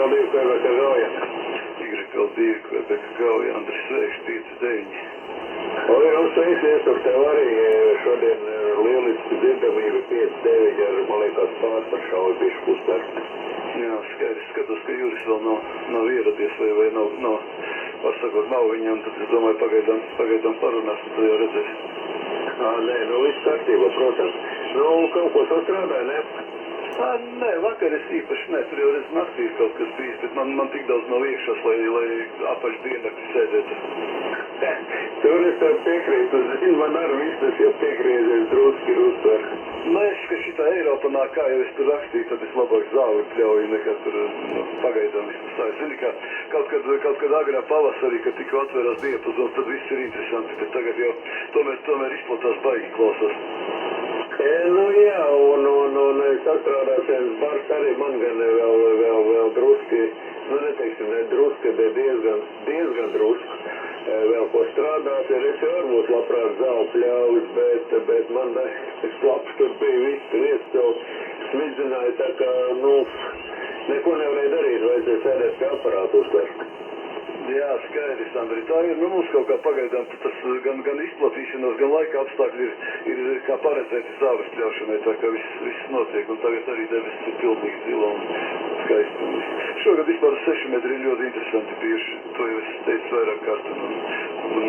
YKL2 Kvebeka Gauja. YKL2 Kvebeka Gauja, Andris Sveiks, 5-9. Jums sveiks, iesur tev arī šodien lieliski dzirdamība 5-9 ar, man liekas, pārstaršauju bišu pustarp. Jā, skaidrs, skatos, ka Juris vēl nav ieradies vai nav, pasakot, nav viņam, tad es domāju, pagaidām parunāsim, tad jau redzēs. Nē, viss kārtībā, protams. Kaut ko sastrādāja, ne? Nē, vakar es īpaši ne, tur jau redz naktī kaut kas bijis, bet man tik daudz nav iekšās, lai apaļ diennakti sēdētu. Tur es tev piekrītu, zini, man ar vistas jau piegriezies drusku ir uzsver. Es, ka šitā Eiropa nāk, kā jau es tur rakstīju, tad es labāk zāli pļauju nekā tur pagaidām vismaz. Zini, ka kaut kad agrā pavasarī, kad tikko atvērās diapazons, tad viss ir interesanti, bet tagad jau tomēr izplatās baigi klausās. Jā, un sastrādāšanas bars arī man gan vēl druski, neteiksim, ne druski, bet diezgan druski. Vēl ko strādāt, es jau varbūt labprāt zāli pļaujas, bet man slaps tur bija viss, lietas jau smidzināja, tā kā, neko nevarēja darīt, vajadzēja sēdēt pie aparātu uztver. Jā, skaidrs, Andri, tā ir, mums kaut kā pagaidām tas gan izplatīšanās, gan laika apstākļi ir kā paredzēti zāles pļaušanai, tā kā viss notiek, un tagad arī debesis ir pilnīgi zila un skaisti. Šogad vispār 6 metri ir ļoti interesanti bijuši, to jau es teicu vairāk kārt, un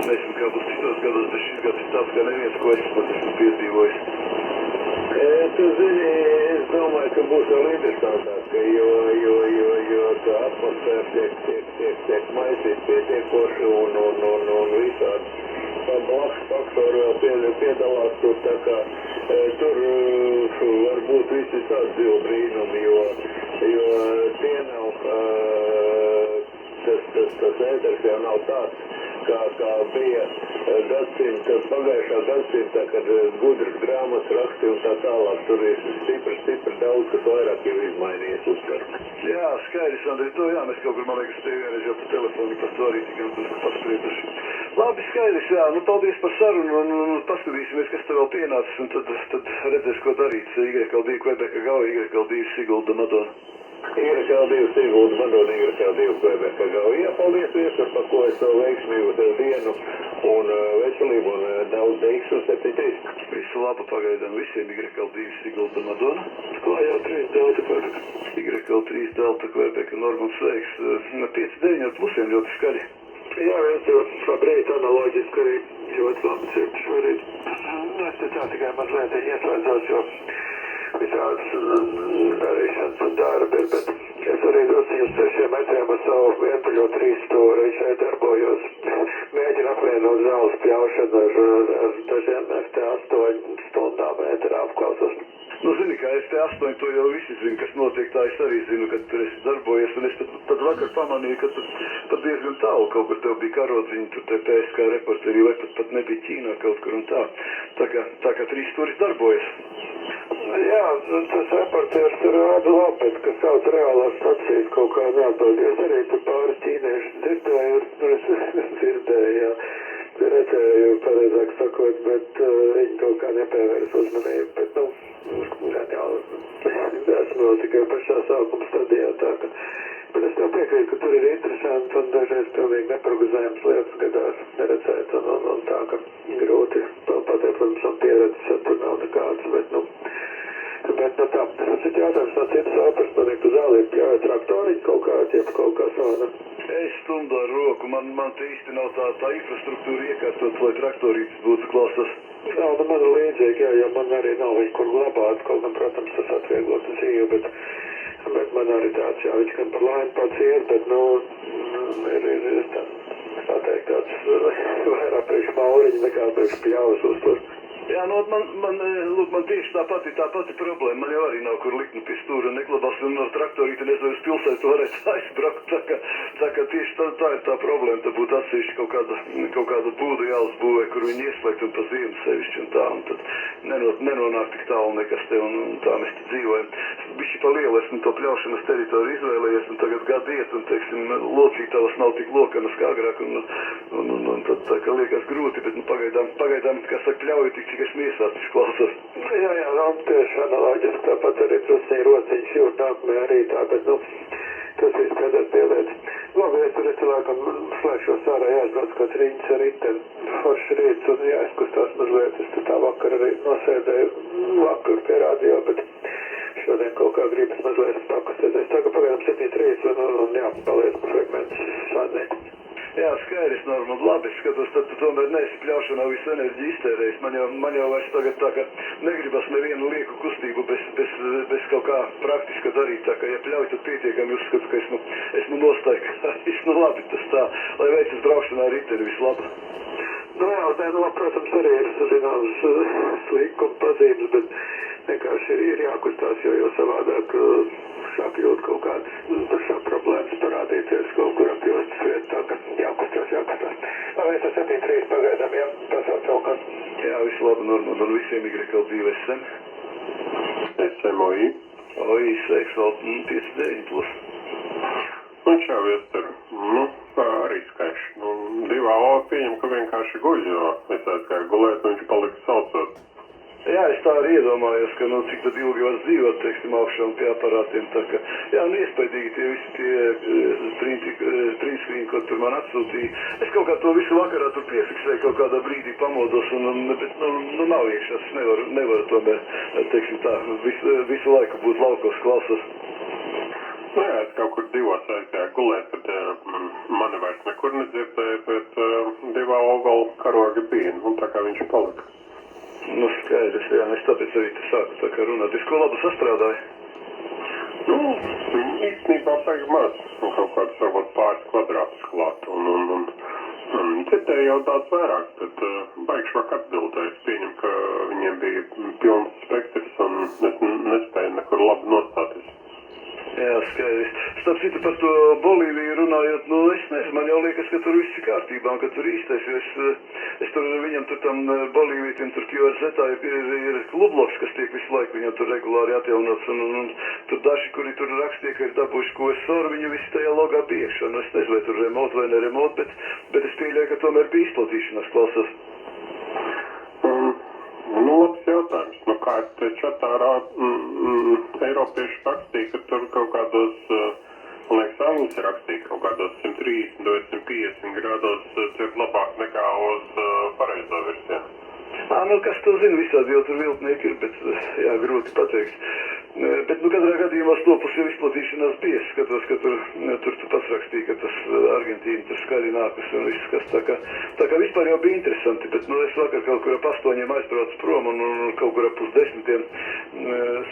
nezinu, kā būs citos gados, bet šis gads ir tāds, kā neviens, ko esmu piedzīvojis. Tu zini, es domāju, ka būs vēl interesantāk, jo tā atmosfēra tiek maisīt pietiekoši un visādi. Blakus faktori vēl piedalās tur, tā kā tur var būt visi tādi dzīvo brīnumi, jo tie nav, tas ēters jau nav tāds, kā bija pagājušā gadsimta, kad gudras grāmatas rakstīja un tā tālāk. Tur ir stipri daudz, kas vairāk jau izmainījies uztver. Jā, skaidrs, Andri, mēs kaut kur, man liekas, tev vienreiz jau pa telefonu par to arī tikām pasprieduši. Labi, skaidrs, jā, paldies par sarunu un paskatīsimies, kas te vēl pienācis, un tad redzēs, ko darīt. YKL2 Kvebeka Gauja, YKL2 Sigulda Madona. YKL2 Sigulda Madona, YKL2 Kvebeka Gauja. Jā, paldies viesur, par ko es savu veiksmīgu tev dienu un veselību un daudz veiksmu 7-3. Visu labu pagaidām visiem, YKL2 Sigulda Madona. Klājā 3 Delta Kvebeka. YKL3 Delta Kvebeka, Normans Sveiks. 5-9 ar plusiem ļoti skaļi. Jā, es jau labrīt analoģiski arī ļoti labi dzirdu šorīt. Es te tā tikai mazliet ieslēdzos, jo visādas darīšanas un darbi, bet es arī drusciņu uz 6 metriem ar savu vientuļo 3 stūri šeit darbojos. Mēģinu apvienot zāles pļaušanu ar dažiem FT8 stundām ēterā apklausos. Zini, kā FT8 to jau visi zina, kas notiek, tā es arī zinu, kad tur esi darbojies, un es tad vakar pamanīju, ka tur pat diezgan tālu kaut kur tev bija karodziņi, tur te PSK reporteri, vai pat nebija Ķīnā kaut kur un tā. Tā kā 3 stūris darbojas. Jā, tas reporters tur rāda labi, bet kas sauc reālās stacijas kaut kā neatbaldies. Arī tur pāris ķīnieši dzirdēju, jā. Redzēju, pareizāk sakot, bet viņi to kā nepievērs uzmanību, bet, gan jau esmu vēl tikai pašā sākuma stadijā, tā ka, bet es tev piekrītu, ka tur ir interesanti un dažreiz pilnīgi neparedzējums lietas gadās neredzēt un tā, ka grūti pateikt, protams, un pieredzes tur nav nekāds, bet tā, tas ir jautājums no citas opers, manīgi tu zālī pļauja traktoriņu kaut kā savā. Es stumdu ar roku, man te īsti nav tā infrastruktūra iekārtot, lai traktorītis būtu klausas. Man ir līdzīgi, jo man arī nav viņa kur glabāt, kaut gan, protams, tas atvieglotu dzīvi, bet man arī tāds, viņš gan par laimi pats iet, bet, ir tā teikt, tāds vairāk priekš mauriņi nekā priekš pļaus uztur. Jā, man tieši tā pati problēma. Man jau arī nav kur likt pie stūra neklabās, un ar traktorīti nezinu, uz pilsētu varētu aizbraukt. Tā kā tieši tā ir tā problēma. Tā būtu atsevišķi kaut kāda būda jāuzbūvē, kur viņi ieslēgt un pa ziemu sevišķi un tā. Un tad nenonāk tik tālu nekas te, un tā mēs te dzīvojam. Bišķi pa lielu esmu to pļaušanas teritoriju izvēlējies, un tagad gadu iet, un, teiksim, locītavas nav tik lokanas kā agrāk, un tad tā kā liekas grūti, bet, pagaidām, kā saka, pļauju tik, cik es miesāts klausās. Jā, tieši analoģiski, tāpat arī drusciņi rociņš jūt nākamajā rītā, bet, Tas viss kādās pielietas. Labi, es tur laikam slēgšos ārā, jāizbrauc kāds riņķis ar riteni. Forši rīts un jāizkustās mazliet. Es tur tā vakar arī nosēdēju vakar pie radio, bet šodien kaut kā gribas mazliet pakustēt. Es tā kā pagaidām 7.3 un jāpaliek fragments sadē. Jā, skaidrs, Normand, labi, es skatos, tad tu tomēr neesi pļaušanā visu enerģiju iztērējis. Man jau vairs tagad tā, ka negribas nevienu lieku kustību bez kaut kā praktiska darīt, tā ka, ja pļauj, tad pietiekami uzskatu, ka esmu nostaigājis, nu labi, tas tā, lai veicas braukšanā riteni vislabāk. Nu jā, nē, nu, protams, arī ir zināms slikuma pazīmes, bet vienkārši ir jākustās, jo savādāk sāk jūt kaut kādas problēmas parādīties kaut kur ap jostas vietu, tā ka jākustās. Labi, tas 7.3 pagaidām, jā, pasauc kaut kā. Jā, visu labu, Normand, un visiem Y dzīves sem. SMOI. Oi, seksuāli 59 plus. Nu, čau, Ester. Nu, arī skaiši. Nu, 2A pieņem, ka vienkārši guļ, jo es aizgāju gulēt, un viņš palika saucot. Jā, es tā arī iedomājos, ka, nu, cik tad ilgi var dzīvot, teiksim, augšā un pie aparātiem, tā ka, jā, nu, iespaidīgi tie visi tie printscreen, ko tur man atsūtīja. Es kaut kā to visu vakarā tur piefiksēju, kaut kādā brīdī pamodos, bet, nu, nav iekšā, es nevaru tomēr, teiksim tā, visu laiku būt laukos klausos. Nu, jā, es kaut kur 2 aizgāju gulēt, tad mani vairs nekur nedzirdēja, bet 2A vēl karogi bija, un tā kā viņš palika. Nu, skaidrs, jā, es tāpēc arī te sāku tā kā runāt. Es ko labu sastrādāju? Nu, īstenībā baigi maz, un kaut kāds varbūt pāris kvadrātus klāt, un dzirdēju jau daudz vairāk, bet baigi švak atbildēju. Es pieņemu, ka viņiem bija pilns spektrs, un es nespēju nekur labi nostāties. Jā, skaidrs. Starp citu par to Bolīviju runājot, nu, es nezinu, man jau liekas, ka tur viss ir kārtībā, un ka tur īstais, jo es tur viņam tur tam Bolīvītim, tur QRZ ir klubloks, kas tiek visu laiku viņam tur regulāri atjaunots, un tur daži, kuri tur rakstīja, ka ir dabūjuši ko es soru, viņi visi tajā logā biekšā, nu, es nezinu, vai tur remote vai ne remote, bet es pieļauju, ka tomēr bija izplatīšanās klausos. Nu, labs jautājums. Nu, kā te čatārā Eiropieši rakstīja, ka tur kaut kādos, man liekas, Anglis rakstīja, kaut kādos 130 vai 150 grādos dzird labāk nekā uz pareizo virsienu. Nu, kas to zina, visādi jau tur viltnieki ir, bet, jā, grūti pateikt. Bet, nu, katrā gadījumā stopus jau izplatīšanās bija. Es skatos, ka tur pats rakstīja, ka tas Argentīna tur skaļi nākas un viss, kas tā kā vispār jau bija interesanti, bet, nu, es vakar kaut kur ap 8 aizbraucu prom un kaut kur ap 10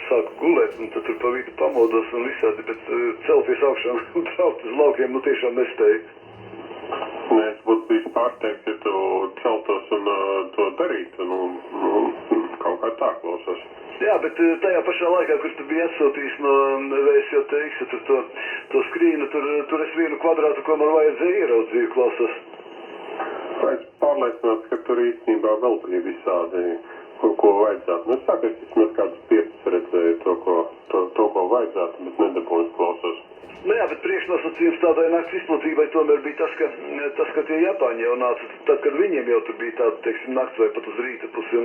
sāku gulēt, un tad tur pa vidu pamodos un visādi, bet celties augšā un braukt uz laukiem, nu, tiešām nespēju. Es būtu bijis pārsteigts, ja tu celtos un to darītu, nu, kaut kā tā klausos. Jā, bet tajā pašā laikā, kur tu biji atsūtījis no VSJTX, tur to skrīnu, tur es vienu kvadrātu, ko man vajadzēja ieraudzīju, klausos. Es pārliecināts, ka tur īstenībā vēl bija visādi, ko vajadzētu. Nu, es sāku, es vismaz kādus 5 redzēju to, ko vajadzētu, bet nedabūju klausos. Nu jā, bet priekšnosacījums tādai nakts izplatībai tomēr bija tas, ka tie Japāņi jau nāca, tad, kad viņiem jau tur bija tāda, teiksim, nakts vai pat uz rīta pusi,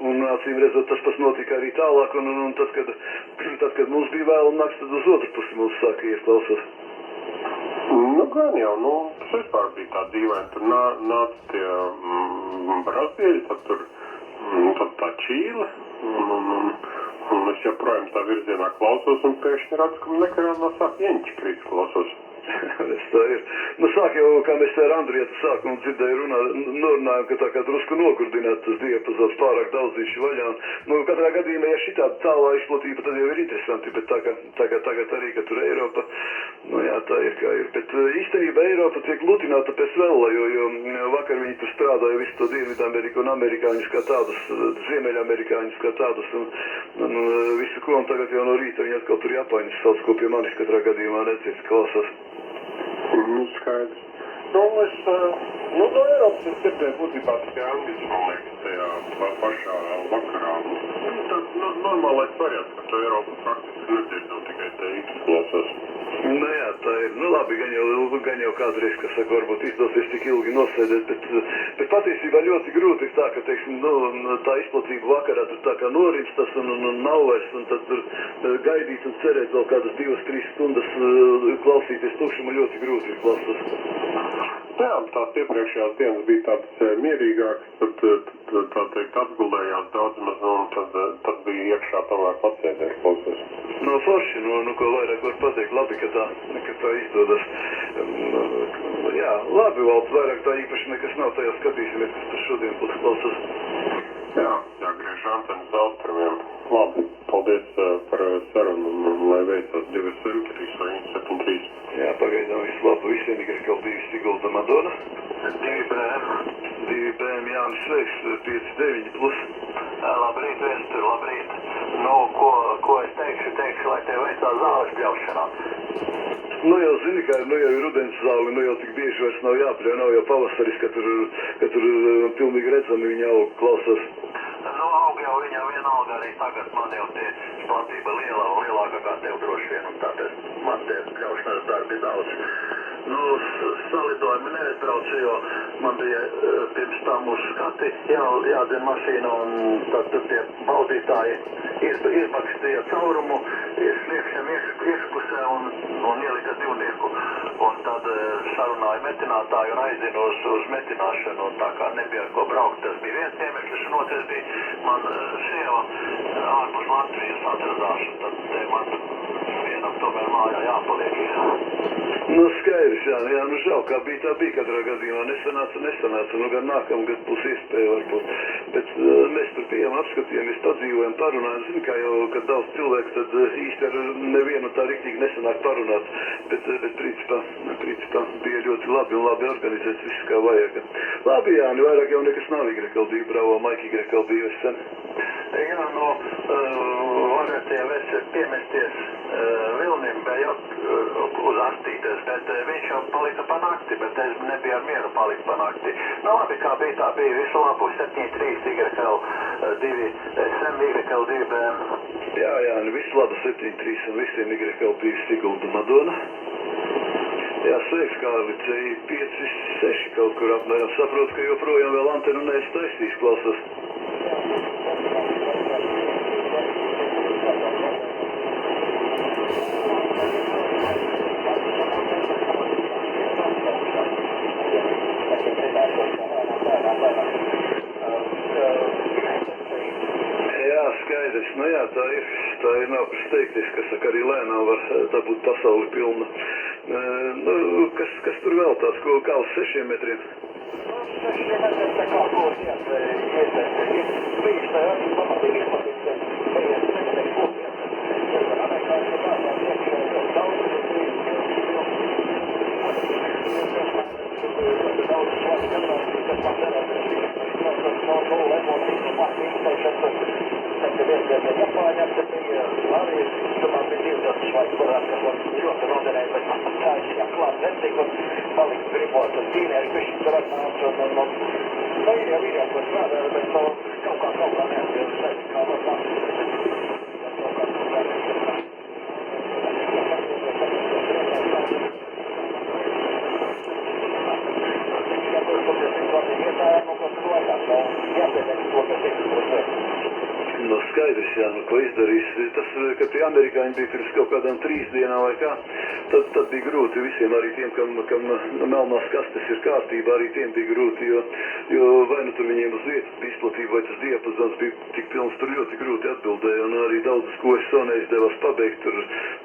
un acīm redzot, tas pats notika arī tālāk, un tad, kad mums bija vēla nakts, tad uz otru pusi mums sāka ieklausās. Nu, gan jau, nu, tas vispār bija tā dīvaini, tur nāca tie Brazīļi, tad tur tā Čīle, un es joprojām tā virzienā klausos, un pēkšņi redzu, ka nekarā no sāk ieņķi krīt klausos. Es tā ir. Nu, sāk jau, kā mēs te ar Andrietu sākumu dzirdēju norunājam, ka tā kā drusku nokurdināt tas diapazons pārāk daudz viņš vaļā. Nu, katrā gadījumā, ja šitāda tālā izplatība, tad jau ir interesanti, bet tā kā tagad arī, ka tur Eiropa, nu jā, tā ir kā ir. Bet īstenībā Eiropa tiek lutināta pēc vēla, jo vakar viņi tur strādāja visu to Dienvidameriku un amerikāņus kā tādus, Ziemeļamerikāņus kā tādus, un visu ko, un tagad jau no rīta viņi atkal tur Japāņus sauc, ko pie manis katrā gadījumā nedzird klausās. Skaidrs. Nu, no Eiropas es dzirdēju būtībā tikai Angļus, man liekas, tajā pašā vakarā. Tad normālais variants, ka to Eiropu praktiski nedzird, un tikai TX jāsas. Nu jā, tā ir. Nu labi, gan jau kādreiz, kas saka, varbūt izdosies tik ilgi nosēdēt, bet patiesībā ļoti grūti ir tā, ka, teiksim, tā izplatība vakarā tur tā kā norimstas un nav vairs, un tad tur gaidīt un cerēt vēl kādas 2-3 stundas klausīties tukšumu ļoti grūti ir klausās. Jā, tās iepriekšējās dienas bija tādas mierīgākas, tad tā teikt atgulējās daudz maz, un tad bija iekšā tomēr patsēdēt klausās. No forši, ko vairāk var pateikt, labi, ka tā izdodas. Jā, labi, Valds, vairāk tā īpaši nekas nav, tajā skatīsimies, kas tur šodien būs klausās. Jā, jāgriež antenas austrumiem. Labi, paldies par sarunu, un lai veicās 273 vai 73. Jā, pagaidām visu labu visiem, Y2 Sigulda Madona. 2 BM Jānis Sveiks, 5-9 plus. Labrīt, Vēstur, labrīt. Nu, ko es teikšu, lai tev veicās zāles pļaušanā. Nu jau zini, ka jau ir rudens zāli, jau tik bieži vairs nav jāpļauj, nav jau pavasaris, ka tur pilnīgi redzami viņa aug klausās. Nu, aug jau viņa vienalga arī tagad, man jau tie platība lielāka kā tev droši vien, un tāpēc man tie pļaušanas darbi daudz. Nu, salidojumi neizbraucu, jo man bija pirms tam uz skati jādzen mašīna, un tad tie baudītāji izbakstīja caurumu, sliekšņam iekšpusē un ielika divnieku. Un tad sarunāju metinātāju un aizinu uz metināšanu, un tā kā nebija ar ko braukt, tas bija viens iemeklis, un otrs bija man sieva ārpus Latvijas atradās, un tad te man vienam tomēr mājā jāpaliek. Nu, skaidrs, jā, nu žēl, kā bija, tā bija katrā gadījumā, nesanāca, nu gan nākamgad būs iespēja varbūt, bet mēs tur bijām, apskatījāmies, padzīvojam, parunājam, zinu, kā jau, kad daudz cilvēku, tad īsti ar nevienu tā riktīgi nesanāk parunāt, bet principā bija ļoti labi un labi organizēts viss kā vajag. Labi, Jāni, vairāk jau nekas nav Y2, bravo, Maiki Y2 es sen. Jā, nu, varētu jau es piemesties Vilnim bejot uz astītes, bet viņš jau palika pa nakti, bet es nebiju ar mieru palikt pa nakti. Nu labi, kā bija, tā bija, visu labu, 7-3 Y2, SM Y2 BM. Jā, nu visu labu, 7-3 un visiem Y2 Sigulda Madona. Jā, sveiks, Kārli, C5-6 kaut kur apmēram. Saprotu, ka joprojām vēl antenu neesi taisījis, klausās. Jā, skaidrs, nu jā, tā ir nav steigties, kas saka, arī lēnām var tā būt pasauli pilna. Nu, kas tur vēl tāds, kā uz 6 metriem? 6 metriem tā kā būs, jā, bijis tā arī pamatīgi izpatīties, bejies nekadēļ būties. Amerikāņu tātās iekšē daudz daudz svāri katrās, kas man derās, no emocija, maki izteišanas, tad vienkārši Japāņam, tad bija arī, tomēr bija 20 svāri kurās, kas man ļoti noderēja, bet man tā ir klāt netika un palika gribot un tīnēri bišķi tur atnāca un nu ir jau, ko strādāja, bet kaut kā neatbilst, kā var mācīt. No skaidrs, jā, nu ko izdarīs. Tas, ka tie amerikāņi bija pirms kaut kādām 3 dienām vai kā, tad bija grūti visiem, arī tiem, kam melnās kastes ir kārtībā, arī tiem bija grūti, jo vai nu tur viņiem uz vietas bija izplatība, vai tas diapazons bija tik pilns, tur ļoti grūti atbildēja, un arī daudzas, ko es savu neizdevās pabeigt, tur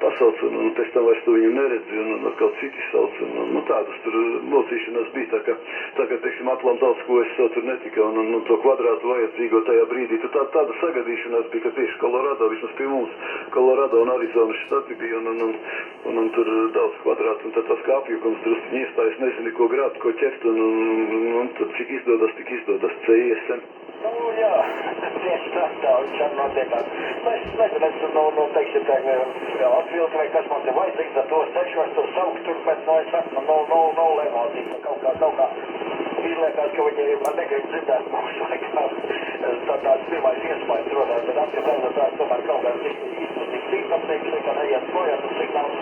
pasauc, un pēc tam vairs tu viņu neredzi, un atkal citi sauc, un tādas tur mocīšanās bija, tā kā, teiksim, atlam daudz, ko es savu tur netika, un to kvadrātu vajadzīgo tajā brīdī, tad tāda sagadīšanās bija, ka tieši Kolorado, vismaz pie mums, Kolorado un Arizonas štati bija, un tur daudz kvadrātu, un tad tas kāpjukums drusku iestājas, nezinu, ko grābt, ko ķert, un tad cik izdodas, CISM. Nu, jā, tieši tā, viņš arī notiekās. Es nezinu, teiksim, tā, atfiltrē, kas man te vajadzīgs, ar to sečos tur saukt tur, bet, es saku, nav lēmātīgi, kaut kā. Izliekās, ka viņi negrib dzirdēt mūsu, vai kā tāds pirmais iespējas rodās, bet fakti zaudētājs tomēr kaut kāds īsti tik tīpatīgs, ka neiet projām tas signāls,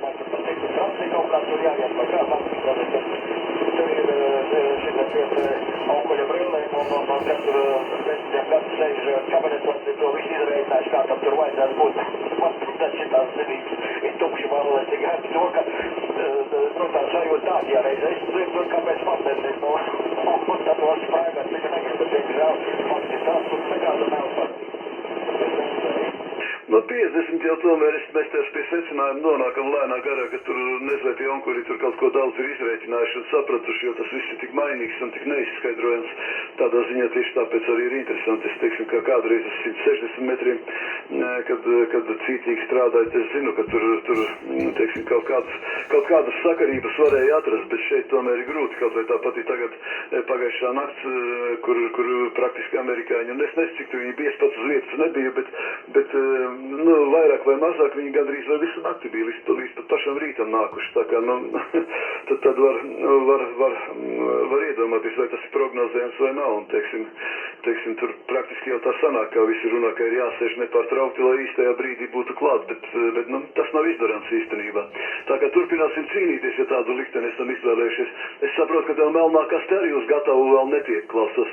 vai tur pat tiktu trasi kaut kā tur jāiet vai kā faktiski, tur ir šitie auguļa brillēm un kad tur desmitiem gadu sēž kabinetos, to visu izreicinājuši, kā tam tur vajadzētu būt. Man tad šitās zinības ir tukši valēs, tik grib to, ka tā sajūta tāda, ja reiz es dzirdu, kāpēc man nezinu, un tad var sprāgāt, cik negribu, bet diemžēl faktiski tās un nekāda nav faktiski. No 50 jau tomēr mēs tieši pie secinājuma nonākam lēnā garā, ka tur nezinu, tie onkuri tur kaut ko daudz ir izrēķinājuši un sapratuši, jo tas viss ir tik mainīgs un tik neizskaidrojams. Tādā ziņā tieši tāpēc arī ir interesanti. Es teiksim, ka kādreiz uz 160 metriem, kad cītīgi strādājot, es zinu, ka tur teiksim, kaut kādas sakarības varēja atrast, bet šeit tomēr ir grūti, kaut vai tāpat ir tagad pagājušā nakts, kur praktiski amerikāņi, un es nezinu, cik tur viņi bija, es pats uz vietas nebiju, bet vairāk vai mazāk viņi gandrīz vai visu nakti bija līdz pat pašam rītam nākuši. Tā kā, tad var iedomāties, vai tas ir prognozējams vai nav. Un, teiksim, tur praktiski jau tā sanāk, kā visi runā, ka ir jāsēž nepārtraukti, lai īstajā brīdī būtu klāt, bet tas nav izdarāms īstenībā. Tā kā turpināsim cīnīties, ja tādu likteni esam izvēlējušies. Es saprotu, ka tev melnā kaste arī uz gatavu vēl netiek, Klausas.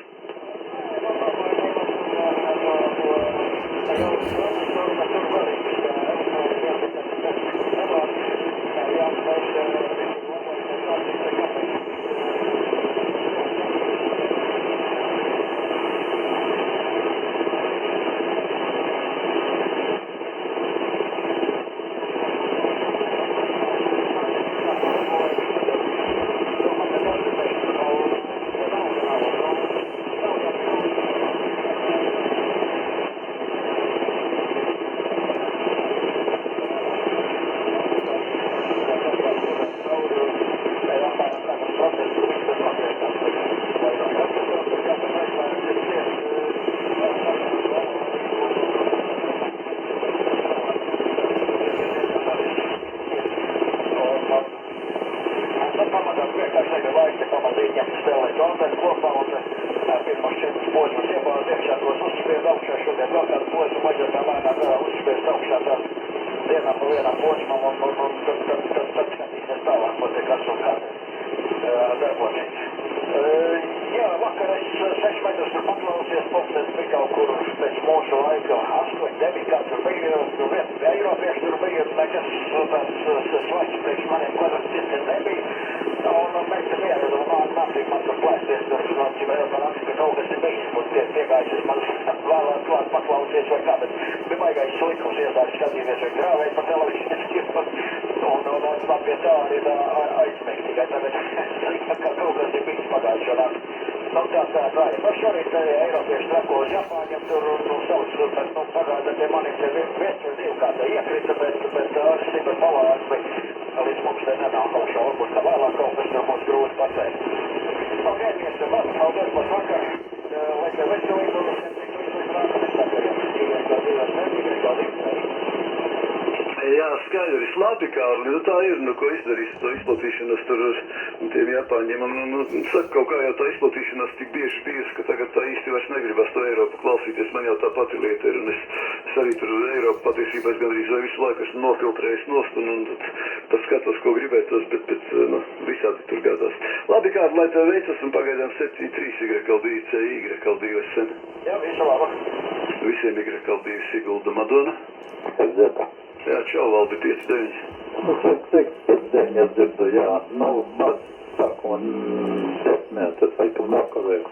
Jā, skaidrs, labi, Kārli, tā ir, ko izdarīs to izplatīšanos tur tiem Japāņiem. Un saka, kaut kā jau tā izplatīšanās tik bieži bijusi, ka tagad tā īsti vairs negribas to Eiropu klausīties. Man jau tā pati lieta ir, un es arī tur Eiropu patiesībā es gandrīz vai visu laiku esmu nofiltrējis nost, un tad skatos, ko gribētos, bet visādi tur gadās. Labi, Kārli, lai tev veicas, un pagaidām 7-3 YKLD sen. Jā, visu labu. Visiem YKLD Sigulda Madona. Aiziet. Jā, čau, Valdi, 5-9. 5-9, es dzirdu, jā, nav maz sākuma 10, tas laikam nakavēju.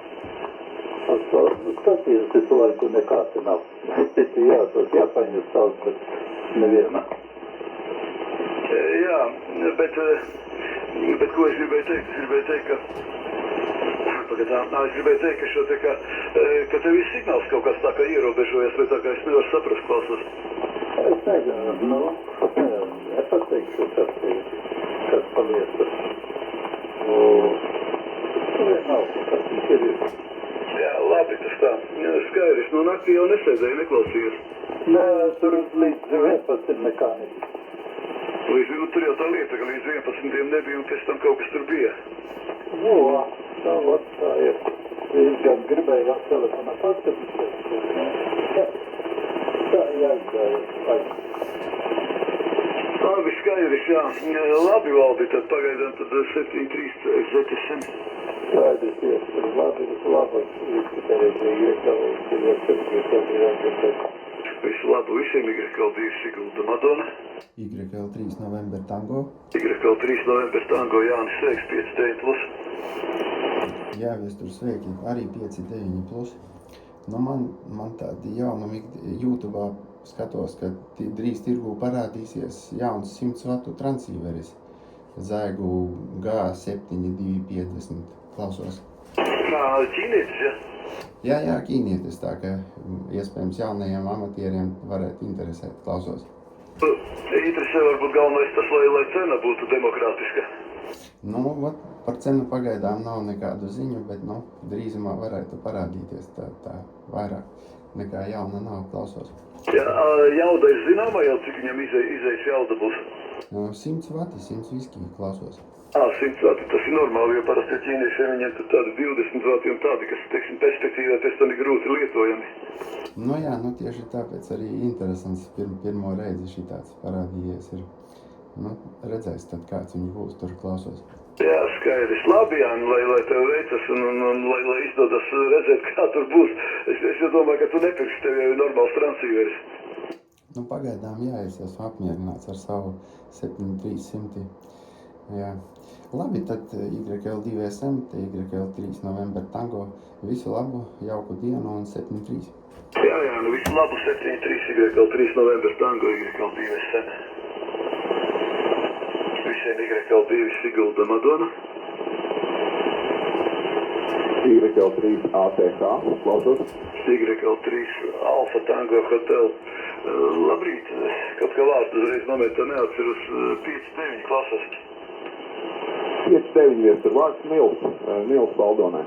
Skaties, visu laiku nekāds nav. Citi jā, tos Japāņus sauc, bet neviena. Jā, bet ko es gribēju teikt? Es gribēju teikt, ka šo te, ka tev ir signāls kaut kas tā kā ierobežojas, vai tā kā es nevaru saprast, Klausas. Es nezinu, nepateikšu, kas paliesas. Nav, kas viņš ir. Jā, labi, tas tā. Skaidrs, no naktī jau nesēdēju, neklausījos. Nē, tur līdz 11 nekā nebija. Tur jau tā lieta, ka līdz 11 nebija un pēc tam kaut kas tur bija. Tā ir. Es gan gribēju telefona paskatīties. Labi, skaidrs, jā. Labi, Valdi, tad pagaidām tad 7-3 ZSM. Skaidrs, labi, Visu labu visiem, YL2 Sigulda Madona. YL3 November Tango. YL3 November Tango, Jānis Sveiks, 5-9 plus. Jā, viestur sveiki, arī 5-9 plus. Nu, man tādi jaunumi YouTube'ā skatos, ka drīz tirgū parādīsies jauns 100 vatu transīveris. Zaigu G7-250 klausos. Kā ķīnietis, ja? Jā, ķīnietis, tā ka iespējams jaunajiem amatieriem varētu interesēt, klausos. Interesē varbūt galvenais tas, lai cena būtu demokrātiska. Nu, par cenu pagaidām nav nekādu ziņu, bet, drīzumā varētu parādīties tā vairāk nekā jauna nav, klausos. Jā, jauda ir zināma jau, cik viņam izejas jauda būs? 100 vati, 100 viskī, klausos. 100 vati, tas ir normāli, jo parasti ķīniešiem viņiem tur tādi 20 vati un tādi, kas, teiksim, perspektīvā pēc tam ir grūti lietojami. Nu jā, tieši tāpēc arī interesants pirmo reizi šitāds parādījies ir. Redzēs tad, kāds viņš būs tur klausos. Jā, skaidrs. Labi, Jāni, lai tev veicas un lai izdodas redzēt, kā tur būs. Es domāju, ka tu nepirksi, tev jau ir normāls transīveris. Pagaidām jā, es esmu apmierināts ar savu 7300. Jā. Labi, tad YL2SM, YL3 November Tango. Visu labu, jauku dienu un 7-3. Jā, visu labu, 7-3, YL3 November Tango, YL2SM. Visiem YL2 Sigulda Madona. YL3 ATH, klausos. YL3 Alfa Tango Hotel. Labrīt, kaut kā vārdu uzreiz momentā neatceros, 5-9 klases. 5-9 viestur vārds Nils Valdonē.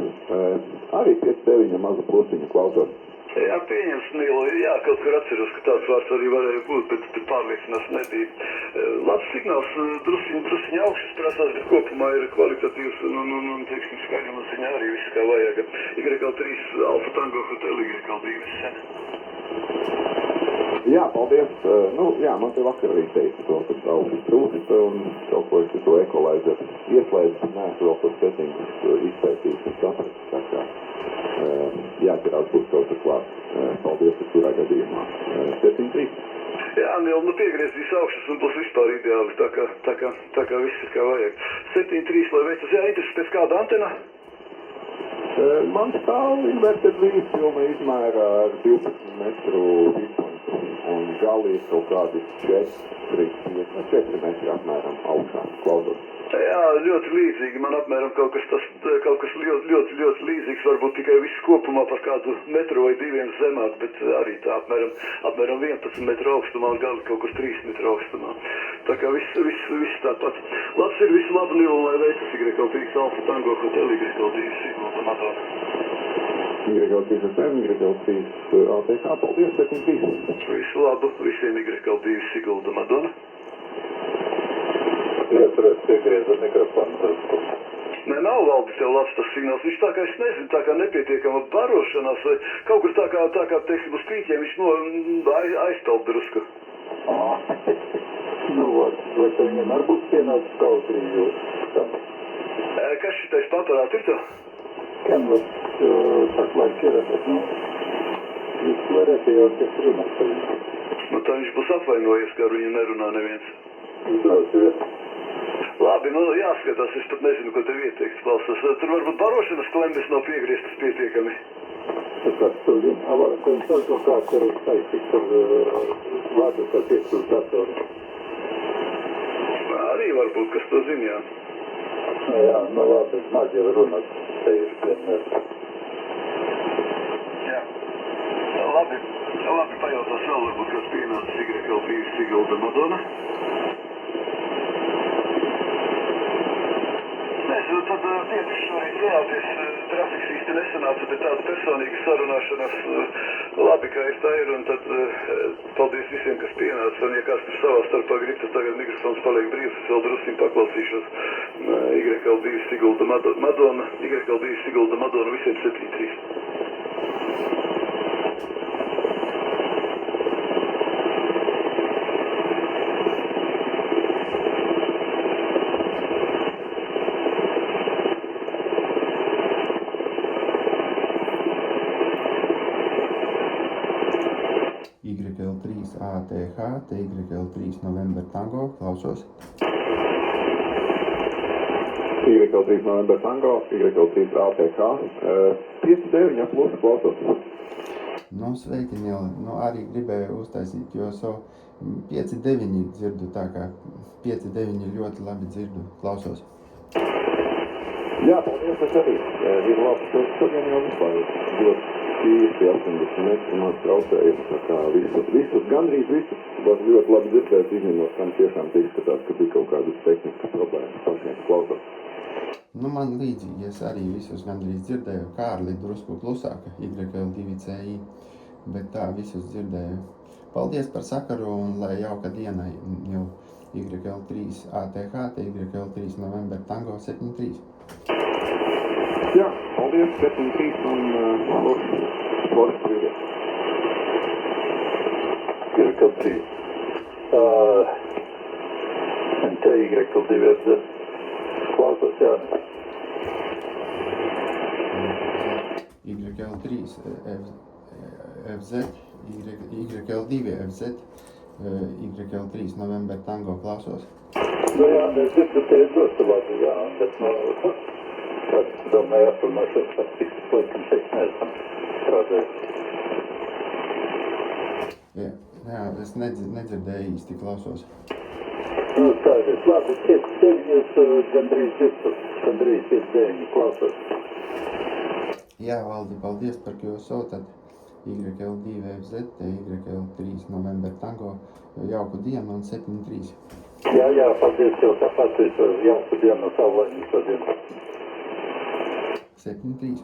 Arī 5-9 mazu plusiņu klausos. Jā, pieņems, Nīla, jā, kaut kur atceros, ka tāds vārds arī varēja būt, bet pārliecinās nebija. Labs signāls, drusciņ augšas prasās, bet kopumā ir kvalitatīvs un teiksim, skaidruma ziņā arī viss kā vajag. YL3 Alfa Tango Hotel, YL2SM. Jā, paldies. Man te vakar arī teica to, ka augšas trūkst un kaut ko es to ekolaizeru ieslēdzu. Neesmu vēl tos settingus izpētījis un saprast, tā kā jāķerās būs kaut kas klāt. Paldies, ka kurā gadījumā. 7-3. Jā, Nīla, piegriezīs augšas un būs vispār ideāli, tā kā viss ir kā vajag. 7-3, lai veicas, jā, intereses pēc kāda antena? Man stāv inverter vīz pilna izmērā ar 12 metru vispunktu un gali ir kaut kādi 4 metri apmēram augšā klausot. Jā, ļoti līdzīgi. Man apmēram kaut kas ļoti līdzīgs, varbūt tikai viss kopumā par kādu metru vai 2 zemāk, bet arī tā apmēram 11 metru augstumā un gali kaut kur 3 metru augstumā. Tā kā viss tāpat. Labs ir, visu labu, Nīla, lai veicas YL3 Alfa Tango Hotel, YL2 Sigulda Madona. YL3SM, YL3 ATK, paldies, 7-3. Visu labu, visiem YL2 Sigulda Madona. Ieturēt piegriezat mikrofonu drusku. Nē, nav, Valdi, tev labs tas signāls. Viņš tā kā, es nezinu, tā kā nepietiekama barošanās vai kaut kur tā kā teiksim, uz pīķiem viņš aiztalt drusku. Vai te viņam ar būs pienācis kautrīju tam? Kas šitais paparāt ir tev? Canvas, tak laik ir, bet, jūs varētu jau kas runāt par viņu. Tā viņš būs apvainojies, ka ar viņu nerunā neviens. Izlausies. Labi, jāskatās, es pat nezinu, ko tev ieteikt, klausās. Tur varbūt barošanas klemmes nav piegrieztas pietiekami. Tas tur viņam kāds ir uztaisīts ar vārdu, kas iet uz datoru. Arī varbūt, kas to zina, jā. Jā, labi, maz jau runāt, te ir vienmēr. Jā. Labi, pajautās vēl, varbūt, kas pienācis YL2 Sigulda Madona. Nezinu, tad tieši šorīt reāties trafiks īsti nesanāca, bet tāda personīga sarunāšanās labi, kā ir tā ir, un tad paldies visiem, kas pienāca, un ja kāds tur savā starpā grib, tad tagad mikrofons paliek brīvs, es vēl drusciņ paklausīšos YL2 Sigulda Madona, YL2 Sigulda Madona, visiem 7-3. YL3 ATH, TYL3 November Tango, klausos. YL3 November Tango, YL3 ATH, 59 plus klausos. Nu, sveiki, Nila. Nu, arī gribēju uztaisīt, jo 5-9 dzirdu, tā kā 5-9 ļoti labi dzirdu, klausos. Jā, paldies, es arī. Ir labi, ka šodien jau vispār ļoti īsti 80 metri maz traucējumi, tā kā visus, gandrīz visus, var ļoti labi dzirdēt, izņemot, kam tiešām izskatās, ka bija kaut kādas tehniskas problēmas, pašiem klausos. Nu, man līdzīgi, es arī visus gandrīz dzirdēju, Kārli drusku klusāka, YL2CI, bet tā visus dzirdēju. Paldies par sakaru un lai jauka diena jau YL3 ATH, YL3 November Tango 73. Jā, paldies, 73 un Loris brīvdies. YL3. TYL2 klausos, jā. YL3 FZ, YL2 FZ, YL3 November Tango klausos. Nu jā, es dzirdu te ļoti labi, jā, bet tad domāju, atrunāšos par tik laikam šeit neesam strādājis. Jā, es nedzirdēju īsti klausos. Nu, tā ir, labi, 5-9 gandrīz dzirdu, gandrīz 5-9 klausos. Jā, Valdi, paldies par jūsu tad YL2 FZ, YL3 November Tango, jauku dienu un 73. Jā, paldies tev tāpat, es jauku dienu, saulaini šodien. 73.